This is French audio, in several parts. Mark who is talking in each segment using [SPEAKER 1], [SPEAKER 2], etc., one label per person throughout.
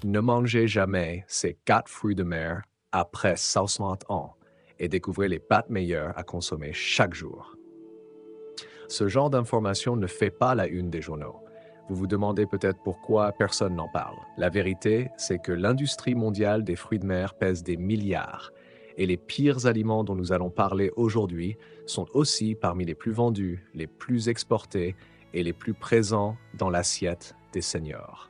[SPEAKER 1] Ne mangez jamais ces 4 fruits de mer après 60 ans et découvrez les pâtes meilleures à consommer chaque jour. Ce genre d'information ne fait pas la une des journaux. Vous vous demandez peut-être pourquoi personne n'en parle. La vérité, c'est que l'industrie mondiale des fruits de mer pèse des milliards. Et les pires aliments dont nous allons parler aujourd'hui sont aussi parmi les plus vendus, les plus exportés et les plus présents dans l'assiette des seniors.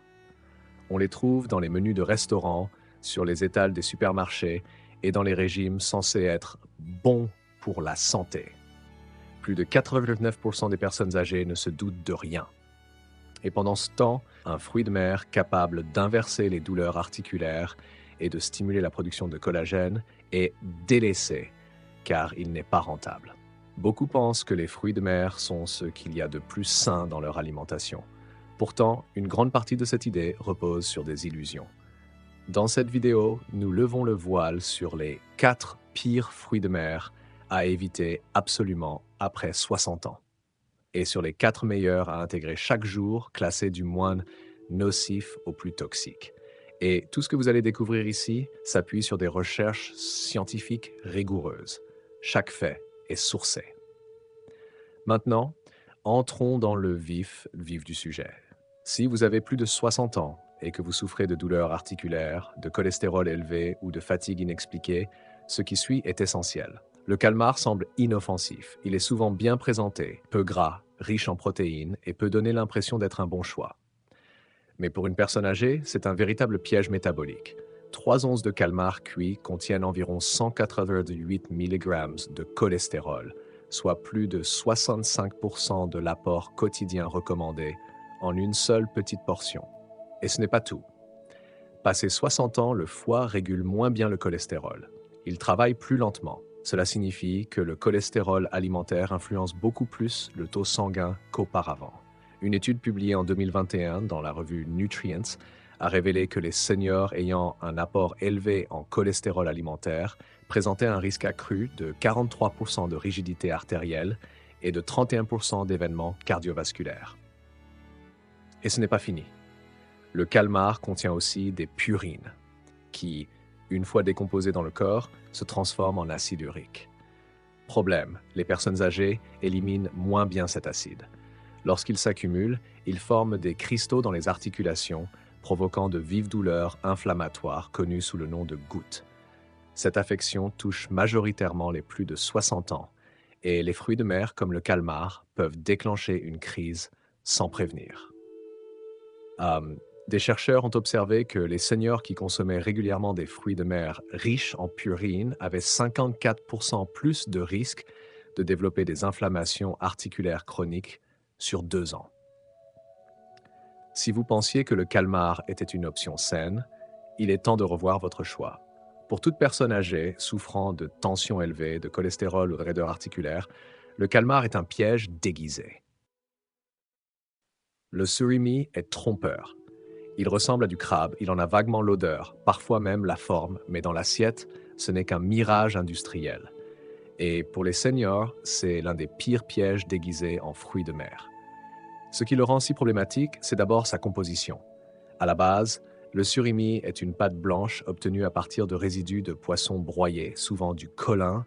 [SPEAKER 1] On les trouve dans les menus de restaurants, sur les étals des supermarchés et dans les régimes censés être bons pour la santé. Plus de 89% des personnes âgées ne se doutent de rien. Et pendant ce temps, un fruit de mer capable d'inverser les douleurs articulaires et de stimuler la production de collagène est délaissé, car il n'est pas rentable. Beaucoup pensent que les fruits de mer sont ce qu'il y a de plus sain dans leur alimentation. Pourtant, une grande partie de cette idée repose sur des illusions. Dans cette vidéo, nous levons le voile sur les 4 pires fruits de mer à éviter absolument après 60 ans, et sur les 4 meilleurs à intégrer chaque jour, classés du moins nocif au plus toxique. Et tout ce que vous allez découvrir ici s'appuie sur des recherches scientifiques rigoureuses. Chaque fait est sourcé. Maintenant, entrons dans le vif du sujet. Si vous avez plus de 60 ans et que vous souffrez de douleurs articulaires, de cholestérol élevé ou de fatigue inexpliquée, ce qui suit est essentiel. Le calmar semble inoffensif. Il est souvent bien présenté, peu gras, riche en protéines et peut donner l'impression d'être un bon choix. Mais pour une personne âgée, c'est un véritable piège métabolique. 3 onces de calmar cuit contiennent environ 188 mg de cholestérol, soit plus de 65% de l'apport quotidien recommandé en une seule petite portion. Et ce n'est pas tout. Passé 60 ans, le foie régule moins bien le cholestérol. Il travaille plus lentement. Cela signifie que le cholestérol alimentaire influence beaucoup plus le taux sanguin qu'auparavant. Une étude publiée en 2021 dans la revue Nutrients a révélé que les seniors ayant un apport élevé en cholestérol alimentaire présentaient un risque accru de 43% de rigidité artérielle et de 31% d'événements cardiovasculaires. Et ce n'est pas fini. Le calmar contient aussi des purines, qui, une fois décomposées dans le corps, se transforment en acide urique. Problème, les personnes âgées éliminent moins bien cet acide. Lorsqu'il s'accumule, il forme des cristaux dans les articulations, provoquant de vives douleurs inflammatoires connues sous le nom de gouttes. Cette affection touche majoritairement les plus de 60 ans, et les fruits de mer comme le calmar peuvent déclencher une crise sans prévenir. Des chercheurs ont observé que les seniors qui consommaient régulièrement des fruits de mer riches en purines avaient 54% plus de risque de développer des inflammations articulaires chroniques sur 2 ans. Si vous pensiez que le calmar était une option saine, il est temps de revoir votre choix. Pour toute personne âgée souffrant de tension élevée, de cholestérol ou de raideur articulaire, le calmar est un piège déguisé. Le surimi est trompeur. Il ressemble à du crabe, il en a vaguement l'odeur, parfois même la forme, mais dans l'assiette, ce n'est qu'un mirage industriel. Et pour les seniors, c'est l'un des pires pièges déguisés en fruits de mer. Ce qui le rend si problématique, c'est d'abord sa composition. À la base, le surimi est une pâte blanche obtenue à partir de résidus de poissons broyés, souvent du colin,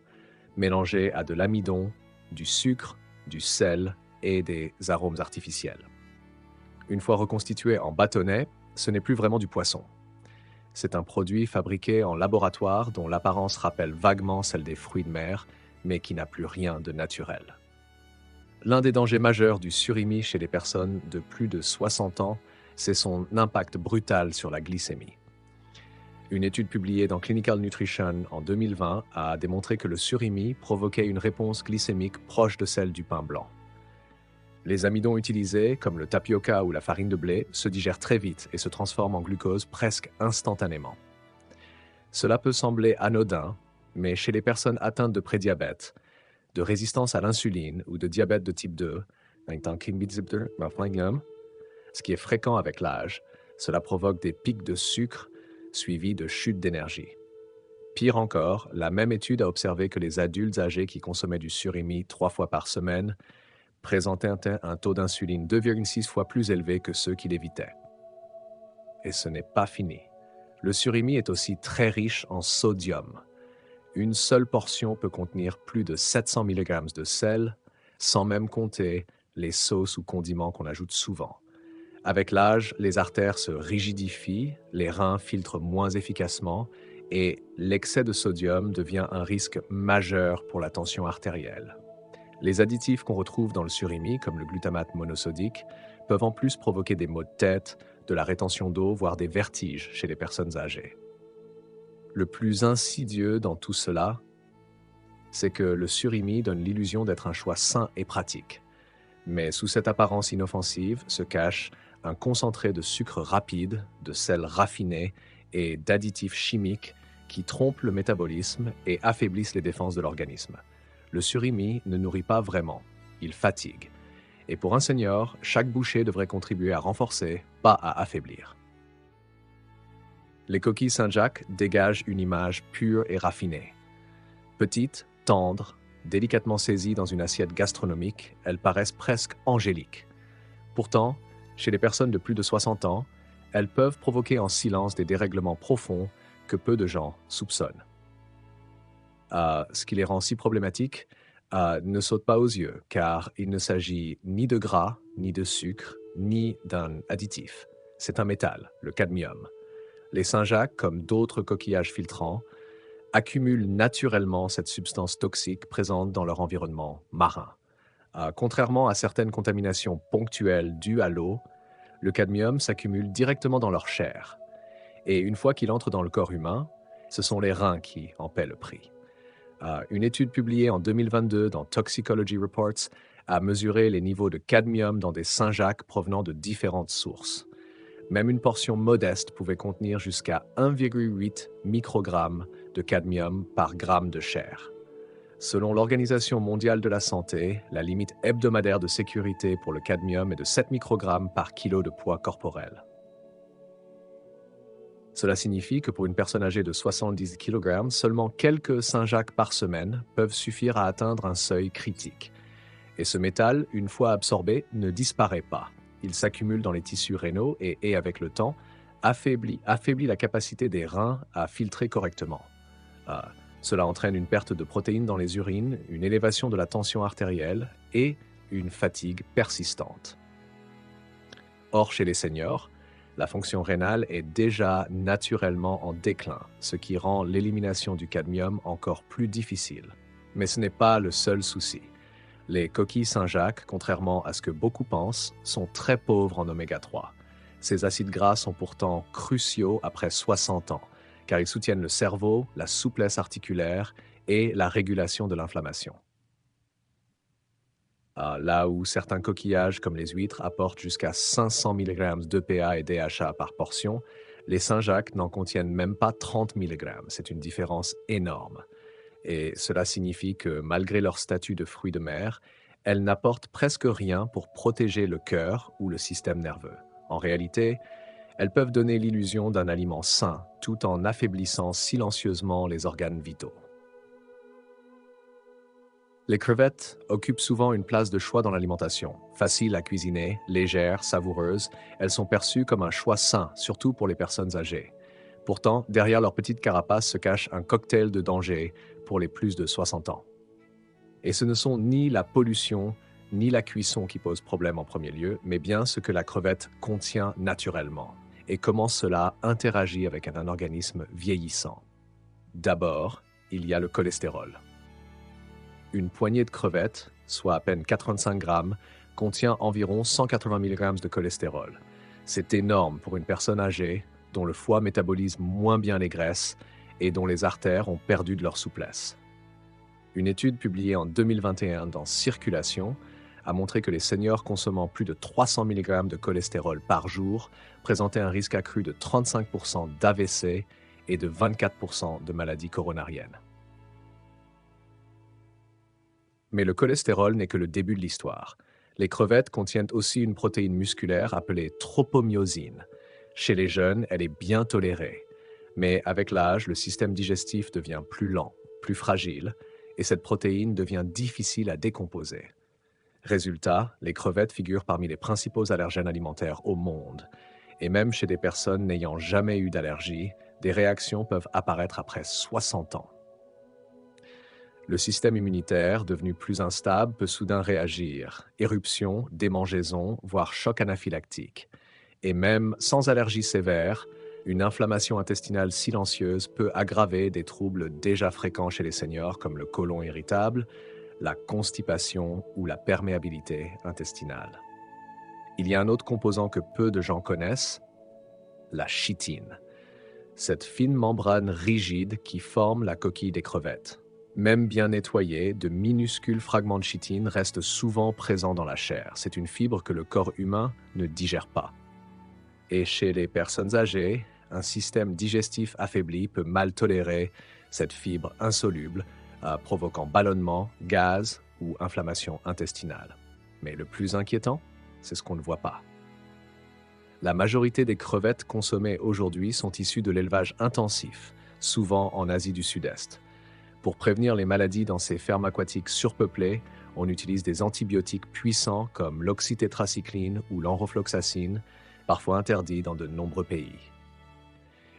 [SPEAKER 1] mélangé à de l'amidon, du sucre, du sel et des arômes artificiels. Une fois reconstitué en bâtonnet, ce n'est plus vraiment du poisson. C'est un produit fabriqué en laboratoire dont l'apparence rappelle vaguement celle des fruits de mer, mais qui n'a plus rien de naturel. L'un des dangers majeurs du surimi chez les personnes de plus de 60 ans, c'est son impact brutal sur la glycémie. Une étude publiée dans Clinical Nutrition en 2020 a démontré que le surimi provoquait une réponse glycémique proche de celle du pain blanc. Les amidons utilisés, comme le tapioca ou la farine de blé, se digèrent très vite et se transforment en glucose presque instantanément. Cela peut sembler anodin, mais chez les personnes atteintes de prédiabète, de résistance à l'insuline ou de diabète de type 2, ce qui est fréquent avec l'âge, cela provoque des pics de sucre suivis de chutes d'énergie. Pire encore, la même étude a observé que les adultes âgés qui consommaient du surimi 3 fois par semaine présentaient un taux d'insuline 2,6 fois plus élevé que ceux qui l'évitaient. Et ce n'est pas fini. Le surimi est aussi très riche en sodium. Une seule portion peut contenir plus de 700 mg de sel, sans même compter les sauces ou condiments qu'on ajoute souvent. Avec l'âge, les artères se rigidifient, les reins filtrent moins efficacement et l'excès de sodium devient un risque majeur pour la tension artérielle. Les additifs qu'on retrouve dans le surimi, comme le glutamate monosodique, peuvent en plus provoquer des maux de tête, de la rétention d'eau, voire des vertiges chez les personnes âgées. Le plus insidieux dans tout cela, c'est que le surimi donne l'illusion d'être un choix sain et pratique. Mais sous cette apparence inoffensive se cache un concentré de sucre rapide, de sel raffiné et d'additifs chimiques qui trompent le métabolisme et affaiblissent les défenses de l'organisme. Le surimi ne nourrit pas vraiment, il fatigue. Et pour un senior, chaque bouchée devrait contribuer à renforcer, pas à affaiblir. Les coquilles Saint-Jacques dégagent une image pure et raffinée. Petites, tendres, délicatement saisies dans une assiette gastronomique, elles paraissent presque angéliques. Pourtant, chez les personnes de plus de 60 ans, elles peuvent provoquer en silence des dérèglements profonds que peu de gens soupçonnent. Ce qui les rend si problématiques ne saute pas aux yeux, car il ne s'agit ni de gras, ni de sucre, ni d'un additif. C'est un métal, le cadmium. Les Saint-Jacques, comme d'autres coquillages filtrants, accumulent naturellement cette substance toxique présente dans leur environnement marin. Contrairement à certaines contaminations ponctuelles dues à l'eau, le cadmium s'accumule directement dans leur chair. Et une fois qu'il entre dans le corps humain, ce sont les reins qui en paient le prix. Une étude publiée en 2022 dans Toxicology Reports a mesuré les niveaux de cadmium dans des Saint-Jacques provenant de différentes sources. Même une portion modeste pouvait contenir jusqu'à 1,8 microgrammes de cadmium par gramme de chair. Selon l'Organisation mondiale de la santé, la limite hebdomadaire de sécurité pour le cadmium est de 7 microgrammes par kilo de poids corporel. Cela signifie que pour une personne âgée de 70 kg, seulement quelques Saint-Jacques par semaine peuvent suffire à atteindre un seuil critique. Et ce métal, une fois absorbé, ne disparaît pas. Il s'accumule dans les tissus rénaux et avec le temps, affaiblit la capacité des reins à filtrer correctement. Cela entraîne une perte de protéines dans les urines, une élévation de la tension artérielle et une fatigue persistante. Or, chez les seniors, la fonction rénale est déjà naturellement en déclin, ce qui rend l'élimination du cadmium encore plus difficile. Mais ce n'est pas le seul souci. Les coquilles Saint-Jacques, contrairement à ce que beaucoup pensent, sont très pauvres en oméga 3. Ces acides gras sont pourtant cruciaux après 60 ans, car ils soutiennent le cerveau, la souplesse articulaire et la régulation de l'inflammation. Là où certains coquillages, comme les huîtres, apportent jusqu'à 500 mg d'EPA et DHA par portion, les Saint-Jacques n'en contiennent même pas 30 mg. C'est une différence énorme. Et cela signifie que, malgré leur statut de fruits de mer, elles n'apportent presque rien pour protéger le cœur ou le système nerveux. En réalité, elles peuvent donner l'illusion d'un aliment sain, tout en affaiblissant silencieusement les organes vitaux. Les crevettes occupent souvent une place de choix dans l'alimentation. Faciles à cuisiner, légères, savoureuses, elles sont perçues comme un choix sain, surtout pour les personnes âgées. Pourtant, derrière leur petite carapace se cache un cocktail de danger pour les plus de 60 ans. Et ce ne sont ni la pollution, ni la cuisson qui posent problème en premier lieu, mais bien ce que la crevette contient naturellement et comment cela interagit avec un organisme vieillissant. D'abord, il y a le cholestérol. Une poignée de crevettes, soit à peine 85 grammes, contient environ 180 mg de cholestérol. C'est énorme pour une personne âgée dont le foie métabolise moins bien les graisses et dont les artères ont perdu de leur souplesse. Une étude publiée en 2021 dans Circulation a montré que les seniors consommant plus de 300 mg de cholestérol par jour présentaient un risque accru de 35% d'AVC et de 24% de maladies coronariennes. Mais le cholestérol n'est que le début de l'histoire. Les crevettes contiennent aussi une protéine musculaire appelée tropomyosine. Chez les jeunes, elle est bien tolérée. Mais avec l'âge, le système digestif devient plus lent, plus fragile, et cette protéine devient difficile à décomposer. Résultat, les crevettes figurent parmi les principaux allergènes alimentaires au monde. Et même chez des personnes n'ayant jamais eu d'allergie, Des réactions peuvent apparaître après 60 ans. Le système immunitaire, devenu plus instable, peut soudain réagir. Éruption, démangeaison, voire choc anaphylactique. Et même sans allergie sévère, une inflammation intestinale silencieuse peut aggraver des troubles déjà fréquents chez les seniors comme le côlon irritable, la constipation ou la perméabilité intestinale. Il y a un autre composant que peu de gens connaissent, la chitine. Cette fine membrane rigide qui forme la coquille des crevettes. Même bien nettoyés, de minuscules fragments de chitine restent souvent présents dans la chair. C'est une fibre que le corps humain ne digère pas. Et chez les personnes âgées, un système digestif affaibli peut mal tolérer cette fibre insoluble, provoquant ballonnement, gaz ou inflammation intestinale. Mais le plus inquiétant, c'est ce qu'on ne voit pas. La majorité des crevettes consommées aujourd'hui sont issues de l'élevage intensif, souvent en Asie du Sud-Est. Pour prévenir les maladies dans ces fermes aquatiques surpeuplées, on utilise des antibiotiques puissants comme l'oxytétracycline ou l'enrofloxacine, parfois interdits dans de nombreux pays.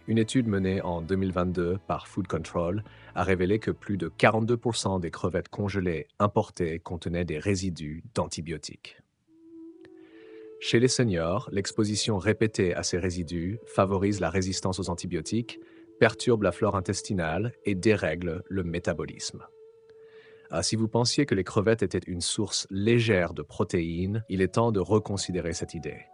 [SPEAKER 1] Une étude menée en 2022 par Food Control a révélé que plus de 42% des crevettes congelées importées contenaient des résidus d'antibiotiques. Chez les seniors, l'exposition répétée à ces résidus favorise la résistance aux antibiotiques, perturbe la flore intestinale et dérègle le métabolisme. Si vous pensiez que les crevettes étaient une source légère de protéines, il est temps de reconsidérer cette idée.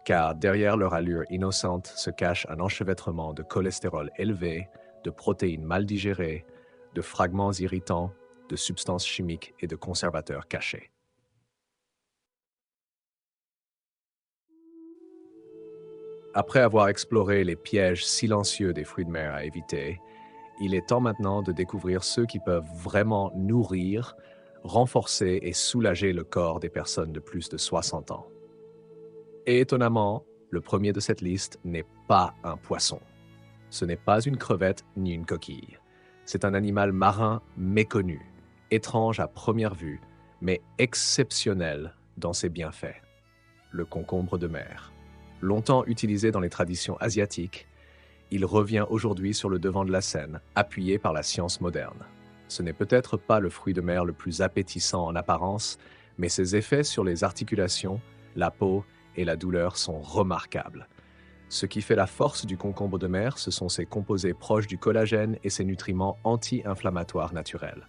[SPEAKER 1] Car derrière leur allure innocente se cache un enchevêtrement de cholestérol élevé, de protéines mal digérées, de fragments irritants, de substances chimiques et de conservateurs cachés. Après avoir exploré les pièges silencieux des fruits de mer à éviter, il est temps maintenant de découvrir ceux qui peuvent vraiment nourrir, renforcer et soulager le corps des personnes de plus de 60 ans. Et étonnamment, le premier de cette liste n'est pas un poisson. Ce n'est pas une crevette ni une coquille. C'est un animal marin méconnu, étrange à première vue, mais exceptionnel dans ses bienfaits. Le concombre de mer. Longtemps utilisé dans les traditions asiatiques, il revient aujourd'hui sur le devant de la scène, appuyé par la science moderne. Ce n'est peut-être pas le fruit de mer le plus appétissant en apparence, mais ses effets sur les articulations, la peau et la douleur sont remarquables. Ce qui fait la force du concombre de mer, ce sont ses composés proches du collagène et ses nutriments anti-inflammatoires naturels.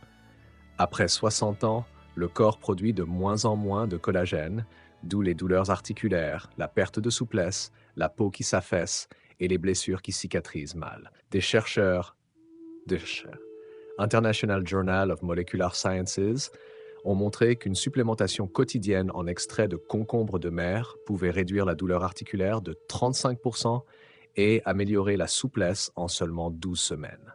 [SPEAKER 1] Après 60 ans, le corps produit de moins en moins de collagène, d'où les douleurs articulaires, la perte de souplesse, la peau qui s'affaisse et les blessures qui cicatrisent mal. Des chercheurs de International Journal of Molecular Sciences ont montré qu'une supplémentation quotidienne en extrait de concombre de mer pouvait réduire la douleur articulaire de 35% et améliorer la souplesse en seulement 12 semaines.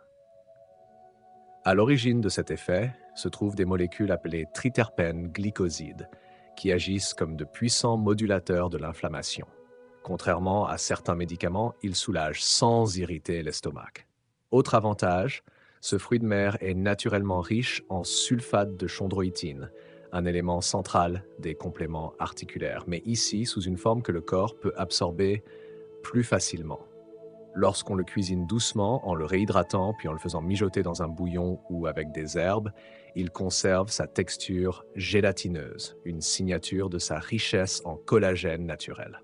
[SPEAKER 1] À l'origine de cet effet se trouvent des molécules appelées triterpènes glycosides, qui agissent comme de puissants modulateurs de l'inflammation. Contrairement à certains médicaments, ils soulagent sans irriter l'estomac. Autre avantage, ce fruit de mer est naturellement riche en sulfate de chondroïtine, un élément central des compléments articulaires, mais ici sous une forme que le corps peut absorber plus facilement. Lorsqu'on le cuisine doucement, en le réhydratant, puis en le faisant mijoter dans un bouillon ou avec des herbes, il conserve sa texture gélatineuse, une signature de sa richesse en collagène naturel.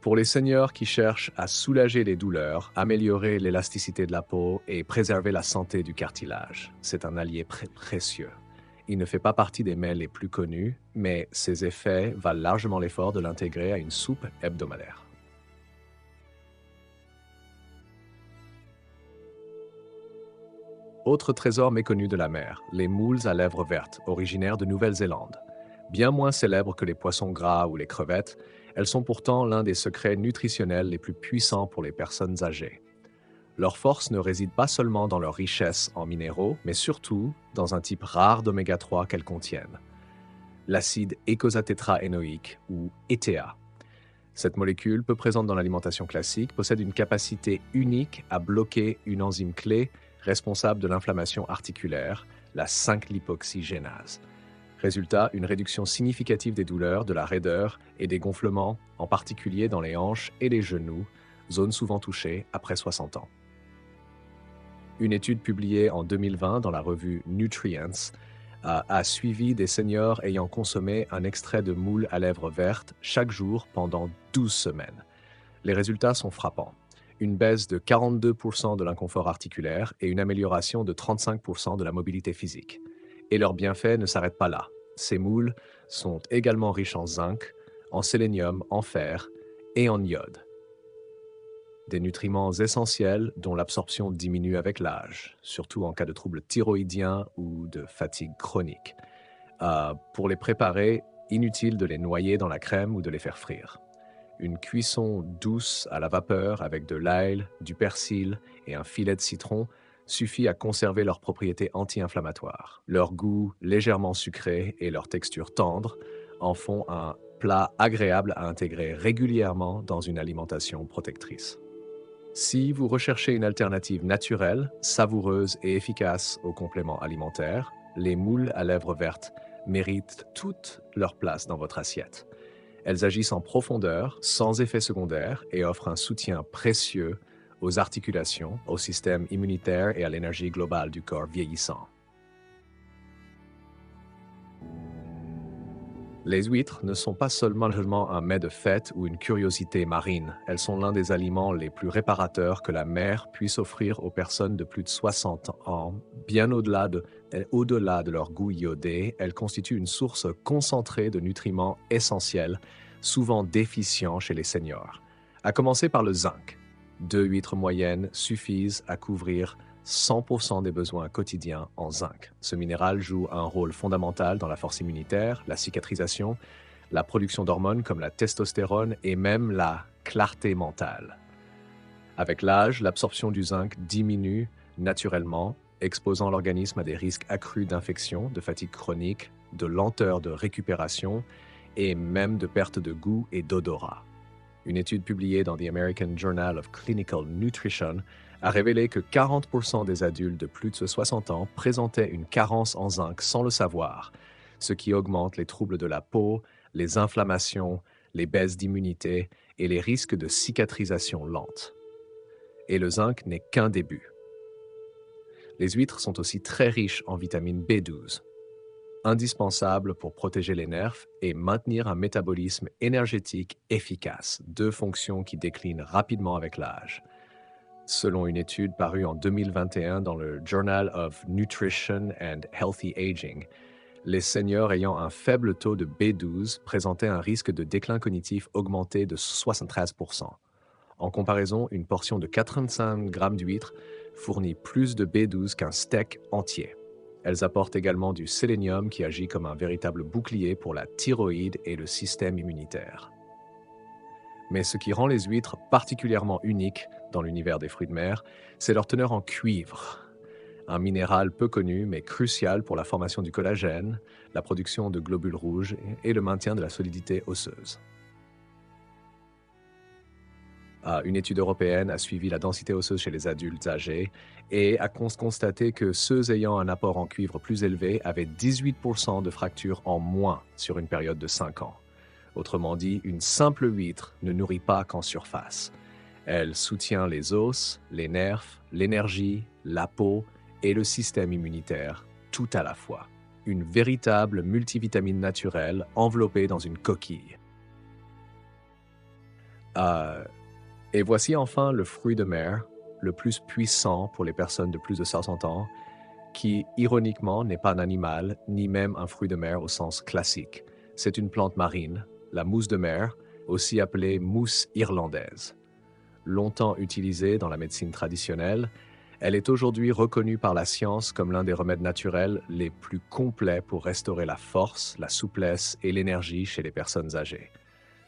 [SPEAKER 1] Pour les seniors qui cherchent à soulager les douleurs, améliorer l'élasticité de la peau et préserver la santé du cartilage, c'est un allié précieux. Il ne fait pas partie des mets les plus connus, mais ses effets valent largement l'effort de l'intégrer à une soupe hebdomadaire. Autre trésor méconnu de la mer, les moules à lèvres vertes, originaires de Nouvelle-Zélande. Bien moins célèbres que les poissons gras ou les crevettes, elles sont pourtant l'un des secrets nutritionnels les plus puissants pour les personnes âgées. Leur force ne réside pas seulement dans leur richesse en minéraux, mais surtout dans un type rare d'oméga 3 qu'elles contiennent, l'acide eicosatétraénoïque ou ETA. Cette molécule, peu présente dans l'alimentation classique, possède une capacité unique à bloquer une enzyme clé responsable de l'inflammation articulaire, la 5-lipoxygénase. Résultat, une réduction significative des douleurs, de la raideur et des gonflements, en particulier dans les hanches et les genoux, zone souvent touchée après 60 ans. Une étude publiée en 2020 dans la revue Nutrients a suivi des seniors ayant consommé un extrait de moule à lèvres vertes chaque jour pendant 12 semaines. Les résultats sont frappants. Une baisse de 42% de l'inconfort articulaire et une amélioration de 35% de la mobilité physique. Et leurs bienfaits ne s'arrêtent pas là. Ces moules sont également riches en zinc, en sélénium, en fer et en iode. Des nutriments essentiels dont l'absorption diminue avec l'âge, surtout en cas de troubles thyroïdiens ou de fatigue chronique. Pour les préparer, inutile de les noyer dans la crème ou de les faire frire. Une cuisson douce à la vapeur avec de l'ail, du persil et un filet de citron suffit à conserver leurs propriétés anti-inflammatoires. Leur goût légèrement sucré et leur texture tendre en font un plat agréable à intégrer régulièrement dans une alimentation protectrice. Si vous recherchez une alternative naturelle, savoureuse et efficace aux compléments alimentaires, les moules à lèvres vertes méritent toute leur place dans votre assiette. Elles agissent en profondeur, sans effet secondaire et offrent un soutien précieux aux articulations, au système immunitaire et à l'énergie globale du corps vieillissant. Les huîtres ne sont pas seulement un mets de fête ou une curiosité marine, elles sont l'un des aliments les plus réparateurs que la mer puisse offrir aux personnes de plus de 60 ans. Bien au-delà de leur goût iodé, elles constituent une source concentrée de nutriments essentiels, souvent déficients chez les seniors. À commencer par le zinc. 2 huîtres moyennes suffisent à couvrir 100% des besoins quotidiens en zinc. Ce minéral joue un rôle fondamental dans la force immunitaire, la cicatrisation, la production d'hormones comme la testostérone et même la clarté mentale. Avec l'âge, l'absorption du zinc diminue naturellement, exposant l'organisme à des risques accrus d'infection, de fatigue chronique, de lenteur de récupération et même de perte de goût et d'odorat. Une étude publiée dans The American Journal of Clinical Nutrition a révélé que 40% des adultes de plus de 60 ans présentaient une carence en zinc sans le savoir, ce qui augmente les troubles de la peau, les inflammations, les baisses d'immunité et les risques de cicatrisation lente. Et le zinc n'est qu'un début. Les huîtres sont aussi très riches en vitamine B12, indispensable pour protéger les nerfs et maintenir un métabolisme énergétique efficace, 2 fonctions qui déclinent rapidement avec l'âge. Selon une étude parue en 2021 dans le Journal of Nutrition and Healthy Aging, les seniors ayant un faible taux de B12 présentaient un risque de déclin cognitif augmenté de 73%. En comparaison, une portion de 85 grammes d'huîtres fournit plus de B12 qu'un steak entier. Elles apportent également du sélénium qui agit comme un véritable bouclier pour la thyroïde et le système immunitaire. Mais ce qui rend les huîtres particulièrement uniques dans l'univers des fruits de mer, c'est leur teneur en cuivre, un minéral peu connu mais crucial pour la formation du collagène, la production de globules rouges et le maintien de la solidité osseuse. Une étude européenne a suivi la densité osseuse chez les adultes âgés et a constaté que ceux ayant un apport en cuivre plus élevé avaient 18% de fractures en moins sur une période de 5 ans. Autrement dit, une simple huître ne nourrit pas qu'en surface. Elle soutient les os, les nerfs, l'énergie, la peau et le système immunitaire, tout à la fois. Une véritable multivitamine naturelle enveloppée dans une coquille. Et voici enfin le fruit de mer, le plus puissant pour les personnes de plus de 60 ans, qui, ironiquement, n'est pas un animal, ni même un fruit de mer au sens classique. C'est une plante marine, la mousse de mer, aussi appelée mousse irlandaise. Longtemps utilisée dans la médecine traditionnelle, elle est aujourd'hui reconnue par la science comme l'un des remèdes naturels les plus complets pour restaurer la force, la souplesse et l'énergie chez les personnes âgées.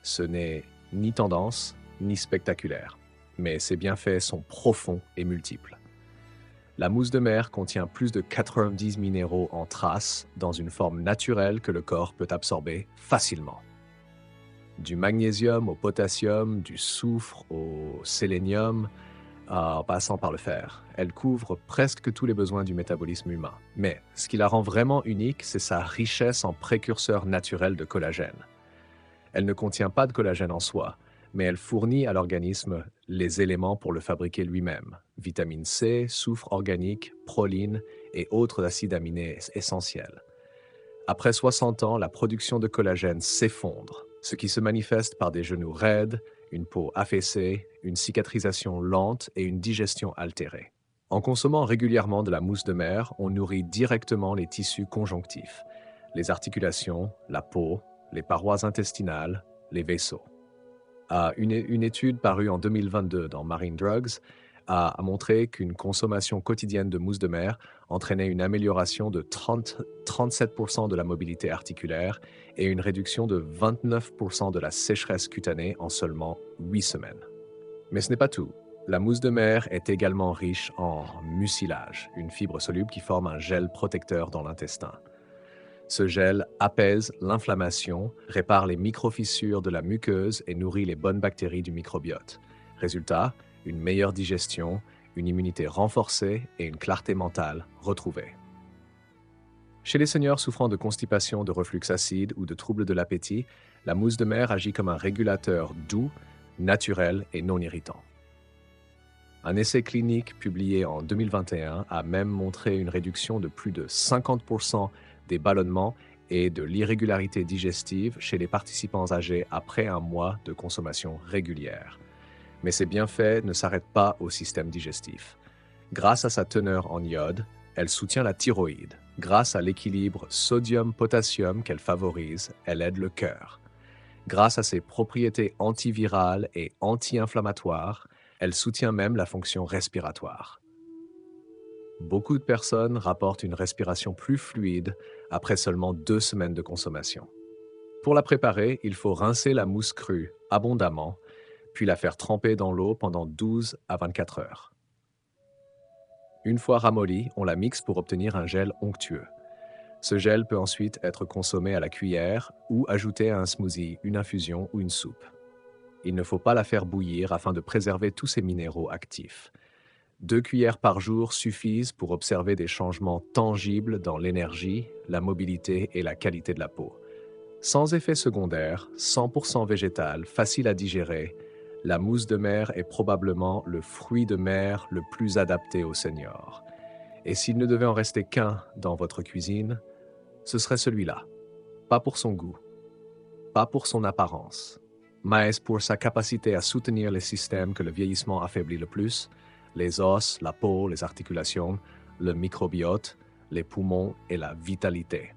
[SPEAKER 1] Ce n'est ni tendance, ni spectaculaire, mais ses bienfaits sont profonds et multiples. La mousse de mer contient plus de 90 minéraux en traces dans une forme naturelle que le corps peut absorber facilement. Du magnésium au potassium, du soufre au sélénium, en passant par le fer. Elle couvre presque tous les besoins du métabolisme humain. Mais ce qui la rend vraiment unique, c'est sa richesse en précurseurs naturels de collagène. Elle ne contient pas de collagène en soi, mais elle fournit à l'organisme les éléments pour le fabriquer lui-même: vitamine C, soufre organique, proline et autres acides aminés essentiels. Après 60 ans, la production de collagène s'effondre, ce qui se manifeste par des genoux raides, une peau affaissée, une cicatrisation lente et une digestion altérée. En consommant régulièrement de la mousse de mer, on nourrit directement les tissus conjonctifs, les articulations, la peau, les parois intestinales, les vaisseaux. Une étude parue en 2022 dans Marine Drugs a montré qu'une consommation quotidienne de mousse de mer entraînait une amélioration de 37% de la mobilité articulaire et une réduction de 29% de la sécheresse cutanée en seulement 8 semaines. Mais ce n'est pas tout. La mousse de mer est également riche en mucilage, une fibre soluble qui forme un gel protecteur dans l'intestin. Ce gel apaise l'inflammation, répare les microfissures de la muqueuse et nourrit les bonnes bactéries du microbiote. Résultat, une meilleure digestion, une immunité renforcée et une clarté mentale retrouvée. Chez les seniors souffrant de constipation, de reflux acide ou de troubles de l'appétit, la mousse de mer agit comme un régulateur doux, naturel et non irritant. Un essai clinique publié en 2021 a même montré une réduction de plus de 50% des ballonnements et de l'irrégularité digestive chez les participants âgés après un mois de consommation régulière. Mais ces bienfaits ne s'arrêtent pas au système digestif. Grâce à sa teneur en iode, elle soutient la thyroïde. Grâce à l'équilibre sodium-potassium qu'elle favorise, elle aide le cœur. Grâce à ses propriétés antivirales et anti-inflammatoires, elle soutient même la fonction respiratoire. Beaucoup de personnes rapportent une respiration plus fluide après seulement 2 semaines de consommation. Pour la préparer, il faut rincer la mousse crue abondamment, puis la faire tremper dans l'eau pendant 12 à 24 heures. Une fois ramollie, on la mixe pour obtenir un gel onctueux. Ce gel peut ensuite être consommé à la cuillère ou ajouté à un smoothie, une infusion ou une soupe. Il ne faut pas la faire bouillir afin de préserver tous ses minéraux actifs. 2 cuillères par jour suffisent pour observer des changements tangibles dans l'énergie, la mobilité et la qualité de la peau. Sans effet secondaire, 100% végétal, facile à digérer, la mousse de mer est probablement le fruit de mer le plus adapté aux seniors. Et s'il ne devait en rester qu'un dans votre cuisine, ce serait celui-là. Pas pour son goût, pas pour son apparence, mais pour sa capacité à soutenir les systèmes que le vieillissement affaiblit le plus, les os, la peau, les articulations, le microbiote, les poumons et la vitalité.